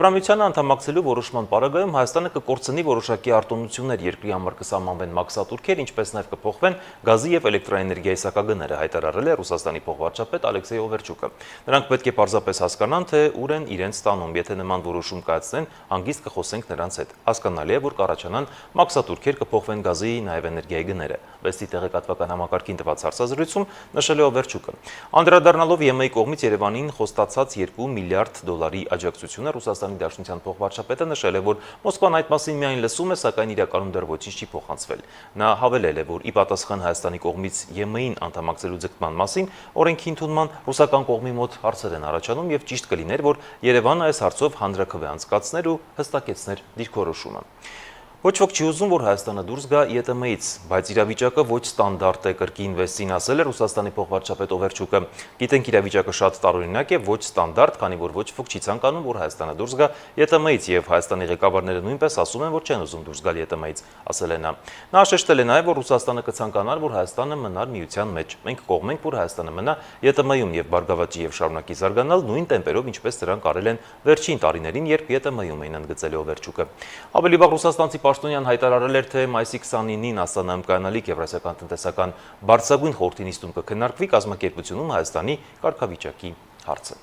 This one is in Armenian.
Պրամյությանը անդամակցելու որոշման պարագայում Հայաստանը կկործնի որոշակի արտոնություններ երկրի համար կսահմանվեն մաքսատուրքեր, ինչպես նաև կփոխվեն գազի և էլեկտրաէներգիայի սակագները, հայտարարել է Ռուսաստանի փոխվարչապետ Ալեքսեյ Օվերչուկը։ Նրանք պետք է պարզապես հասկանան, թե ուր են իրենց տանում, եթե նման որոշում կայացնեն, հանգիստ կխոսենք նրանց հետ։ Հասկանալի է, որ կառաջանան մաքսատուրքեր, կփոխվեն գազի, նաև էներգիայի գները։ Վեստի տեղեկատվական համակարգին տված հարցազրույցում նշել է Օվերչուկը։ Անդրադառնալով ԵՄ-ի կողմից Երևանին խոստացած $2 միլիարդ աջակցությունը Ռուսաստանի Դաշնության փոխվարչապետը նշել է, որ Մոսկվան այդ մասին միայն լսում է, սակայն իրականում դեռ ոչինչ չի փոխանցվել։ Նա հավելել է, որ ի պատասխան Հայաստանի կողմից ԵՄ-ին անդամակցելու ձգտման մասին օրենքի ընդունման ռուսական կողմի մոտ հարցեր են առաջանում և ճիշտ կլիներ, որ Երևանը այս հարցով հանրաքվե անցկացներ ու հստակեցներ դիրքորոշումը։ Ոչ ոք չի ուզում, որ Հայաստանը դուրս գա ԵՏՄ-ից, բայց իրավիճակը ոչ ստանդարտ է, կրկին Վեստին ասել է Ռուսաստանի փոխվարչապետ Օվերչուկը։ Գիտենք, իրավիճակը շատ տարօրինակ է, ոչ ստանդարտ, քանի որ ոչ ոք չի ցանկանում, որ Հայաստանը դուրս գա ԵՏՄ-ից, և Հայաստանի ղեկավարները նույնպես ասում են, որ չեն ուզում դուրս գալ ԵՏՄ-ից, ասել է նա։ Նա շեշտել է նաև, որ Ռուսաստանը կցանկանար, որ Հայաստանը մնար միության մեջ։ Մենք կողմ ենք, որ Հայաստանը մնա ԵՏՄ-ում և բարգավաճի և շարունակի զարգանալ նույն տեմպերով, ինչպես դրանք արել են վերջին տարիներին, երբ ԵՏՄ-ում էին, ընդգծել է Օվերչուկը։ Ավելի վաղ ռուսաստանցի պաշտոնյան հայտարարել էր, թե մայիսի 29-ին Աստանայում կայանալիք Եվրասիական տնտեսական բարձրագույն խորհրդի նիստում կքննարկվի կազմակերպությունում Հայաստանի կարգավիճակի հարցը։